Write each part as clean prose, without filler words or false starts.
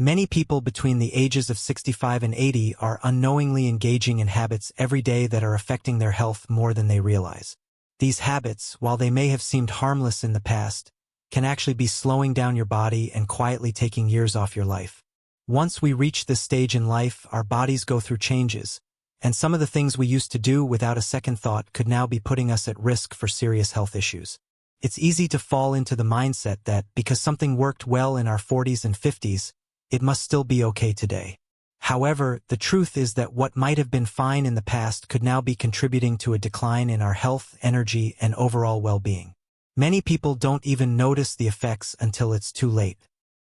Many people between the ages of 65 and 80 are unknowingly engaging in habits every day that are affecting their health more than they realize. These habits, while they may have seemed harmless in the past, can actually be slowing down your body and quietly taking years off your life. Once we reach this stage in life, our bodies go through changes, and some of the things we used to do without a second thought could now be putting us at risk for serious health issues. It's easy to fall into the mindset that because something worked well in our 40s and 50s, it must still be okay today. However, the truth is that what might have been fine in the past could now be contributing to a decline in our health, energy, and overall well-being. Many people don't even notice the effects until it's too late.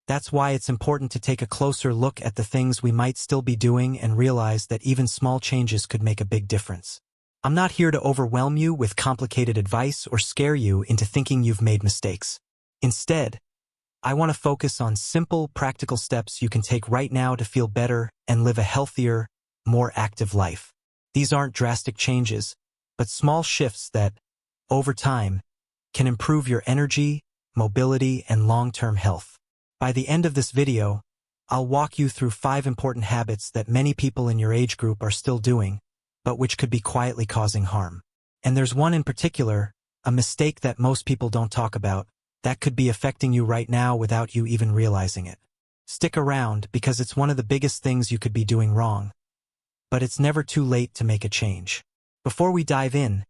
That's why it's important to take a closer look at the things we might still be doing and realize that even small changes could make a big difference. I'm not here to overwhelm you with complicated advice or scare you into thinking you've made mistakes. Instead, I want to focus on simple, practical steps you can take right now to feel better and live a healthier, more active life. These aren't drastic changes, but small shifts that, over time, can improve your energy, mobility, and long-term health. By the end of this video, I'll walk you through 5 important habits that many people in your age group are still doing, but which could be quietly causing harm. And there's one in particular, a mistake that most people don't talk about, that could be affecting you right now without you even realizing it. Stick around because it's one of the biggest things you could be doing wrong. But it's never too late to make a change. Before we dive in,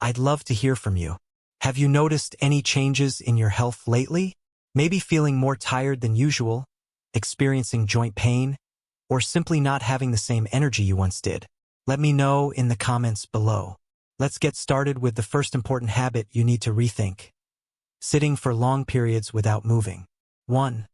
I'd love to hear from you. Have you noticed any changes in your health lately? Maybe feeling more tired than usual, experiencing joint pain, or simply not having the same energy you once did? Let me know in the comments below. Let's get started with the first important habit you need to rethink. Sitting for long periods without moving. 1.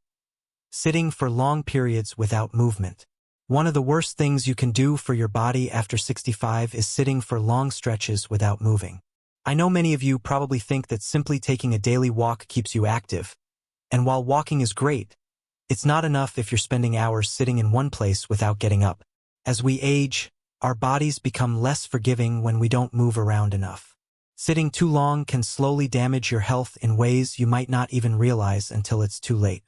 Sitting for long periods without movement. One of the worst things you can do for your body after 65 is sitting for long stretches without moving. I know many of you probably think that simply taking a daily walk keeps you active. And while walking is great, it's not enough if you're spending hours sitting in one place without getting up. As we age, our bodies become less forgiving when we don't move around enough. Sitting too long can slowly damage your health in ways you might not even realize until it's too late.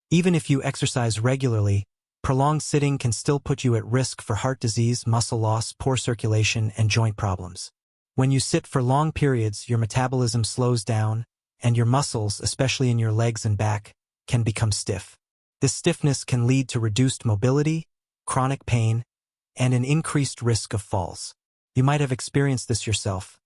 Even if you exercise regularly, prolonged sitting can still put you at risk for heart disease, muscle loss, poor circulation, and joint problems. When you sit for long periods, your metabolism slows down, and your muscles, especially in your legs and back, can become stiff. This stiffness can lead to reduced mobility, chronic pain, and an increased risk of falls. You might have experienced this yourself.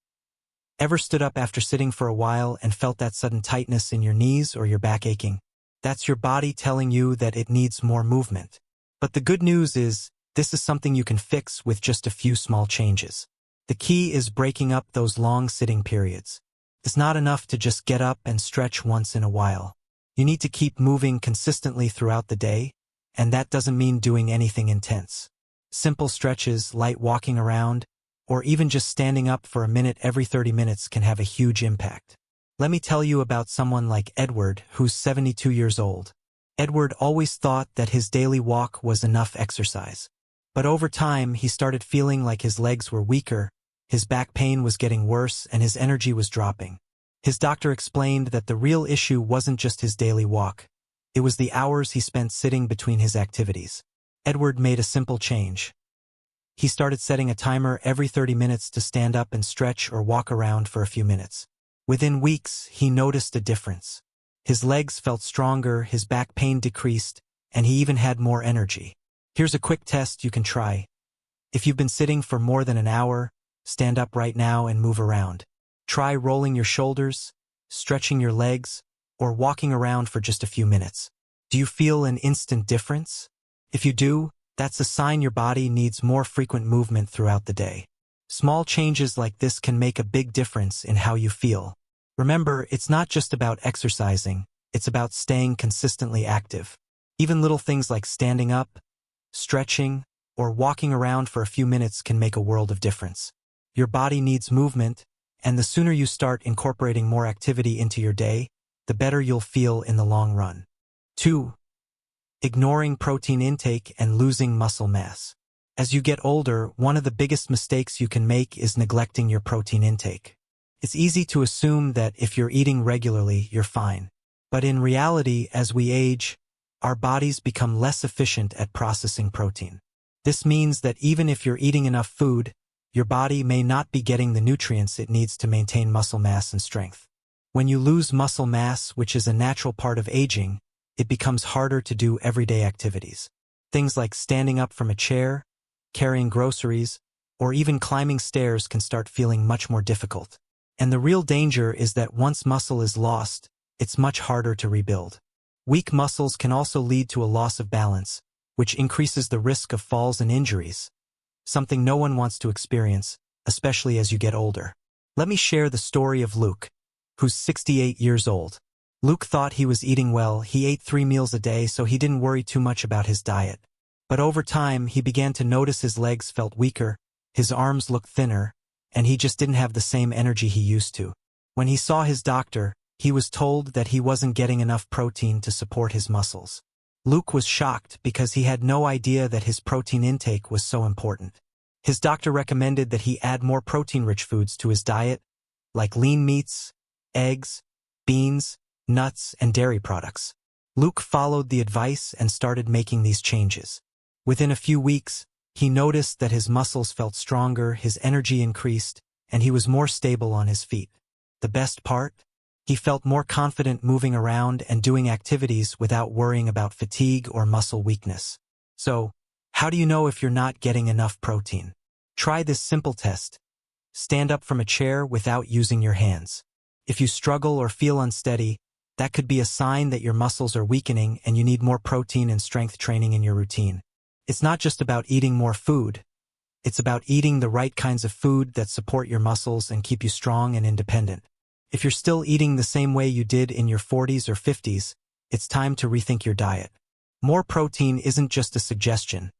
Ever stood up after sitting for a while and felt that sudden tightness in your knees or your back aching? That's your body telling you that it needs more movement. But the good news is, this is something you can fix with just a few small changes. The key is breaking up those long sitting periods. It's not enough to just get up and stretch once in a while. You need to keep moving consistently throughout the day, and that doesn't mean doing anything intense. Simple stretches, light walking around, or even just standing up for a minute every 30 minutes can have a huge impact. Let me tell you about someone like Edward, who's 72 years old. Edward always thought that his daily walk was enough exercise. But over time, he started feeling like his legs were weaker, his back pain was getting worse, and his energy was dropping. His doctor explained that the real issue wasn't just his daily walk. It was the hours he spent sitting between his activities. Edward made a simple change. He started setting a timer every 30 minutes to stand up and stretch or walk around for a few minutes. Within weeks, he noticed a difference. His legs felt stronger, his back pain decreased, and he even had more energy. Here's a quick test you can try. If you've been sitting for more than an hour, stand up right now and move around. Try rolling your shoulders, stretching your legs, or walking around for just a few minutes. Do you feel an instant difference? If you do, that's a sign your body needs more frequent movement throughout the day. Small changes like this can make a big difference in how you feel. Remember, it's not just about exercising, it's about staying consistently active. Even little things like standing up, stretching, or walking around for a few minutes can make a world of difference. Your body needs movement, and the sooner you start incorporating more activity into your day, the better you'll feel in the long run. 2. Ignoring protein intake and losing muscle mass. As you get older, one of the biggest mistakes you can make is neglecting your protein intake. It's easy to assume that if you're eating regularly, you're fine. But in reality, as we age, our bodies become less efficient at processing protein. This means that even if you're eating enough food, your body may not be getting the nutrients it needs to maintain muscle mass and strength. When you lose muscle mass, which is a natural part of aging, it becomes harder to do everyday activities. Things like standing up from a chair, carrying groceries, or even climbing stairs can start feeling much more difficult. And the real danger is that once muscle is lost, it's much harder to rebuild. Weak muscles can also lead to a loss of balance, which increases the risk of falls and injuries, something no one wants to experience, especially as you get older. Let me share the story of Luke, who's 68 years old. Luke thought he was eating well. He ate 3 meals a day, so he didn't worry too much about his diet. But over time, he began to notice his legs felt weaker, his arms looked thinner, and he just didn't have the same energy he used to. When he saw his doctor, he was told that he wasn't getting enough protein to support his muscles. Luke was shocked because he had no idea that his protein intake was so important. His doctor recommended that he add more protein-rich foods to his diet, like lean meats, eggs, beans, nuts, and dairy products. Luke followed the advice and started making these changes. Within a few weeks, he noticed that his muscles felt stronger, his energy increased, and he was more stable on his feet. The best part? He felt more confident moving around and doing activities without worrying about fatigue or muscle weakness. So, how do you know if you're not getting enough protein? Try this simple test. Stand up from a chair without using your hands. If you struggle or feel unsteady, that could be a sign that your muscles are weakening and you need more protein and strength training in your routine. It's not just about eating more food. It's about eating the right kinds of food that support your muscles and keep you strong and independent. If you're still eating the same way you did in your 40s or 50s, it's time to rethink your diet. More protein isn't just a suggestion.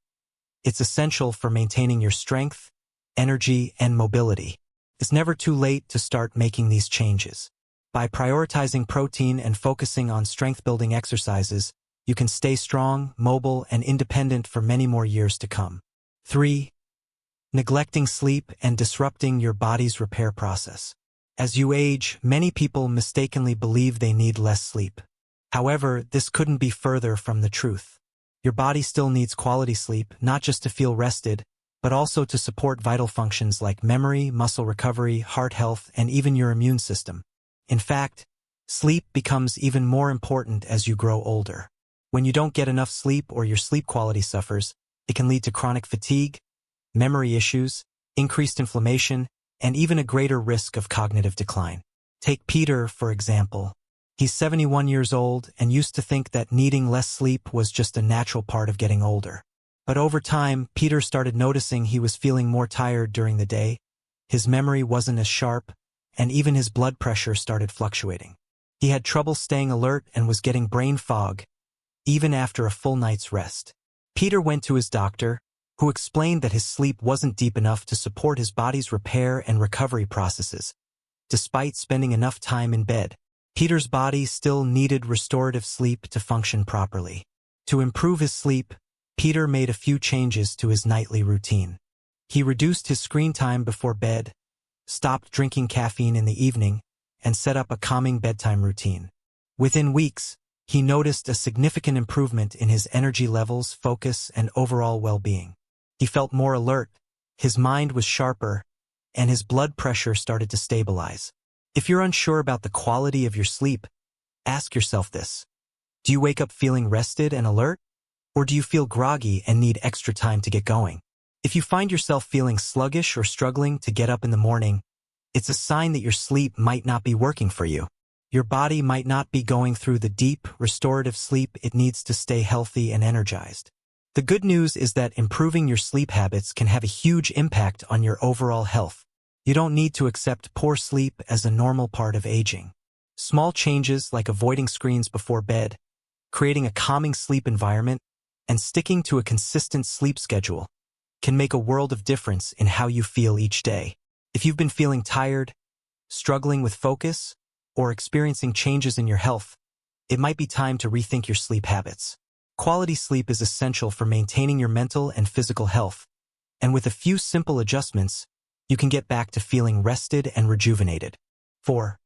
It's essential for maintaining your strength, energy, and mobility. It's never too late to start making these changes. By prioritizing protein and focusing on strength-building exercises, you can stay strong, mobile, and independent for many more years to come. 3. Neglecting sleep and disrupting your body's repair process. As you age, many people mistakenly believe they need less sleep. However, this couldn't be further from the truth. Your body still needs quality sleep, not just to feel rested, but also to support vital functions like memory, muscle recovery, heart health, and even your immune system. In fact, sleep becomes even more important as you grow older. When you don't get enough sleep or your sleep quality suffers, it can lead to chronic fatigue, memory issues, increased inflammation, and even a greater risk of cognitive decline. Take Peter, for example. He's 71 years old and used to think that needing less sleep was just a natural part of getting older. But over time, Peter started noticing he was feeling more tired during the day, his memory wasn't as sharp, and even his blood pressure started fluctuating. He had trouble staying alert and was getting brain fog, even after a full night's rest. Peter went to his doctor, who explained that his sleep wasn't deep enough to support his body's repair and recovery processes. Despite spending enough time in bed, Peter's body still needed restorative sleep to function properly. To improve his sleep, Peter made a few changes to his nightly routine. He reduced his screen time before bed, stopped drinking caffeine in the evening, and set up a calming bedtime routine. Within weeks, he noticed a significant improvement in his energy levels, focus, and overall well-being. He felt more alert, his mind was sharper, and his blood pressure started to stabilize. If you're unsure about the quality of your sleep, ask yourself this. Do you wake up feeling rested and alert? Or do you feel groggy and need extra time to get going? If you find yourself feeling sluggish or struggling to get up in the morning, it's a sign that your sleep might not be working for you. Your body might not be going through the deep, restorative sleep it needs to stay healthy and energized. The good news is that improving your sleep habits can have a huge impact on your overall health. You don't need to accept poor sleep as a normal part of aging. Small changes like avoiding screens before bed, creating a calming sleep environment, and sticking to a consistent sleep schedule can make a world of difference in how you feel each day. If you've been feeling tired, struggling with focus, or experiencing changes in your health, it might be time to rethink your sleep habits. Quality sleep is essential for maintaining your mental and physical health, and with a few simple adjustments, you can get back to feeling rested and rejuvenated. 4.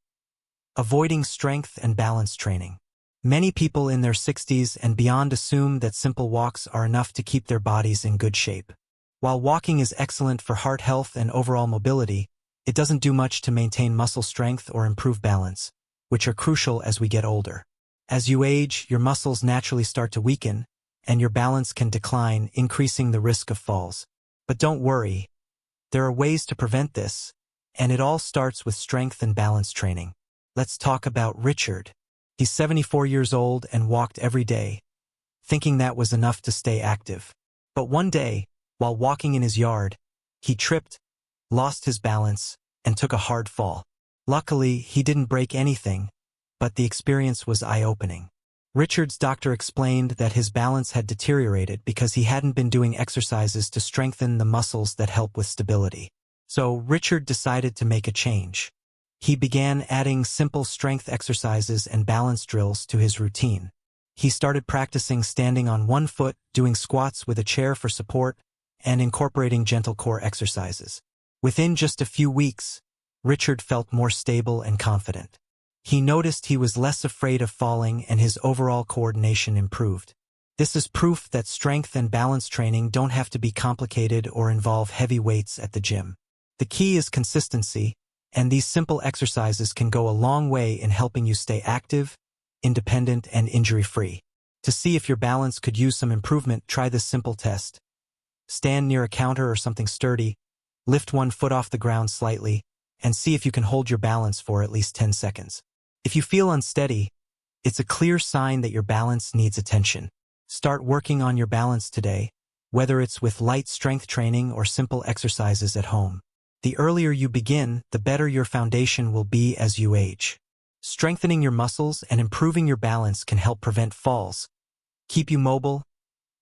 Avoiding strength and balance training. Many people in their 60s and beyond assume that simple walks are enough to keep their bodies in good shape. While walking is excellent for heart health and overall mobility, it doesn't do much to maintain muscle strength or improve balance, which are crucial as we get older. As you age, your muscles naturally start to weaken, and your balance can decline, increasing the risk of falls. But don't worry, there are ways to prevent this, and it all starts with strength and balance training. Let's talk about Richard. He's 74 years old and walked every day, thinking that was enough to stay active. But one day, while walking in his yard, he tripped, lost his balance, and took a hard fall. Luckily, he didn't break anything, but the experience was eye-opening. Richard's doctor explained that his balance had deteriorated because he hadn't been doing exercises to strengthen the muscles that help with stability. So Richard decided to make a change. He began adding simple strength exercises and balance drills to his routine. He started practicing standing on one foot, doing squats with a chair for support, and incorporating gentle core exercises. Within just a few weeks, Richard felt more stable and confident. He noticed he was less afraid of falling and his overall coordination improved. This is proof that strength and balance training don't have to be complicated or involve heavy weights at the gym. The key is consistency, and these simple exercises can go a long way in helping you stay active, independent, and injury-free. To see if your balance could use some improvement, try this simple test. Stand near a counter or something sturdy, lift one foot off the ground slightly, and see if you can hold your balance for at least 10 seconds. If you feel unsteady, it's a clear sign that your balance needs attention. Start working on your balance today, whether it's with light strength training or simple exercises at home. The earlier you begin, the better your foundation will be as you age. Strengthening your muscles and improving your balance can help prevent falls, keep you mobile,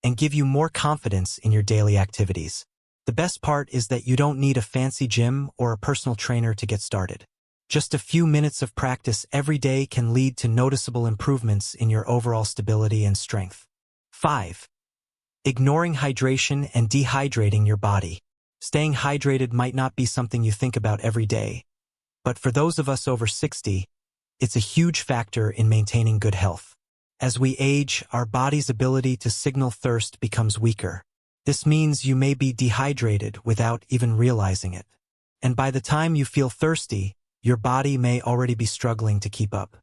and give you more confidence in your daily activities. The best part is that you don't need a fancy gym or a personal trainer to get started. Just a few minutes of practice every day can lead to noticeable improvements in your overall stability and strength. 5. Ignoring hydration and dehydrating your body. Staying hydrated might not be something you think about every day, but for those of us over 60, it's a huge factor in maintaining good health. As we age, our body's ability to signal thirst becomes weaker. This means you may be dehydrated without even realizing it. And by the time you feel thirsty, your body may already be struggling to keep up.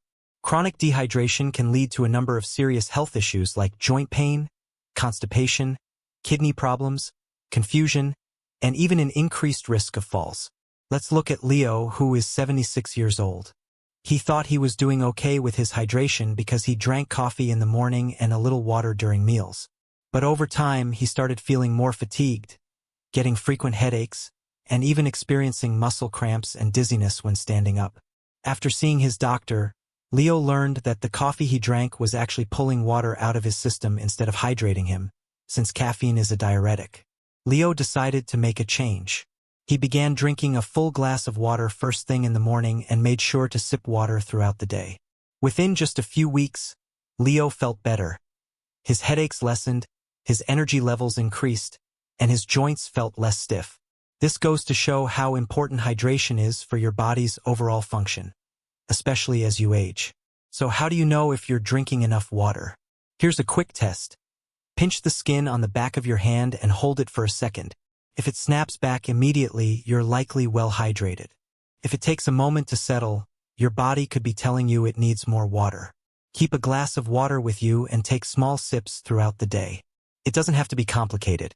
Chronic dehydration can lead to a number of serious health issues like joint pain, constipation, kidney problems, confusion, and even an increased risk of falls. Let's look at Leo, who is 76 years old. He thought he was doing okay with his hydration because he drank coffee in the morning and a little water during meals. But over time, he started feeling more fatigued, getting frequent headaches, and even experiencing muscle cramps and dizziness when standing up. After seeing his doctor, Leo learned that the coffee he drank was actually pulling water out of his system instead of hydrating him, since caffeine is a diuretic. Leo decided to make a change. He began drinking a full glass of water first thing in the morning and made sure to sip water throughout the day. Within just a few weeks, Leo felt better. His headaches lessened, his energy levels increased, and his joints felt less stiff. This goes to show how important hydration is for your body's overall function, especially as you age. So how do you know if you're drinking enough water? Here's a quick test. Pinch the skin on the back of your hand and hold it for a second. If it snaps back immediately, you're likely well hydrated. If it takes a moment to settle, your body could be telling you it needs more water. Keep a glass of water with you and take small sips throughout the day. It doesn't have to be complicated.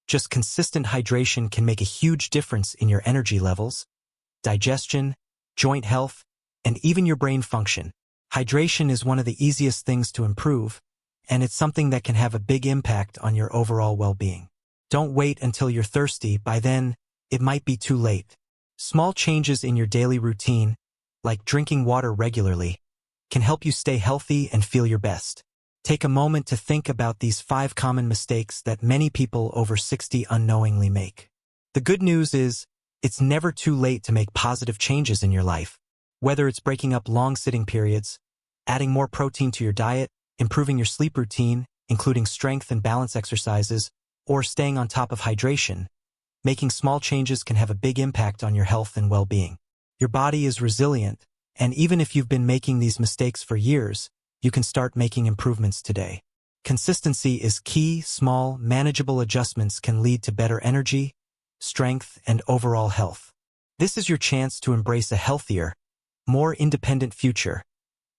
Just consistent hydration can make a huge difference in your energy levels, digestion, joint health, and even your brain function. Hydration is one of the easiest things to improve, and it's something that can have a big impact on your overall well-being. Don't wait until you're thirsty. By then, it might be too late. Small changes in your daily routine, like drinking water regularly, can help you stay healthy and feel your best. Take a moment to think about these 5 common mistakes that many people over 60 unknowingly make. The good news is, it's never too late to make positive changes in your life. Whether it's breaking up long sitting periods, adding more protein to your diet, improving your sleep routine, including strength and balance exercises, or staying on top of hydration, making small changes can have a big impact on your health and well-being. Your body is resilient, and even if you've been making these mistakes for years, you can start making improvements today. Consistency is key. Small, manageable adjustments can lead to better energy, strength, and overall health. This is your chance to embrace a healthier, more independent future,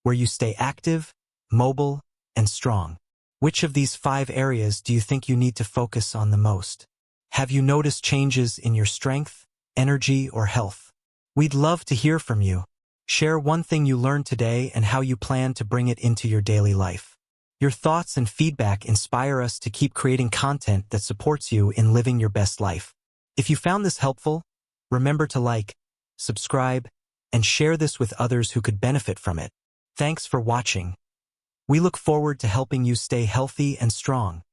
where you stay active, mobile, and strong. Which of these 5 areas do you think you need to focus on the most? Have you noticed changes in your strength, energy, or health? We'd love to hear from you. Share one thing you learned today and how you plan to bring it into your daily life. Your thoughts and feedback inspire us to keep creating content that supports you in living your best life. If you found this helpful, remember to like, subscribe, and share this with others who could benefit from it. Thanks for watching. We look forward to helping you stay healthy and strong.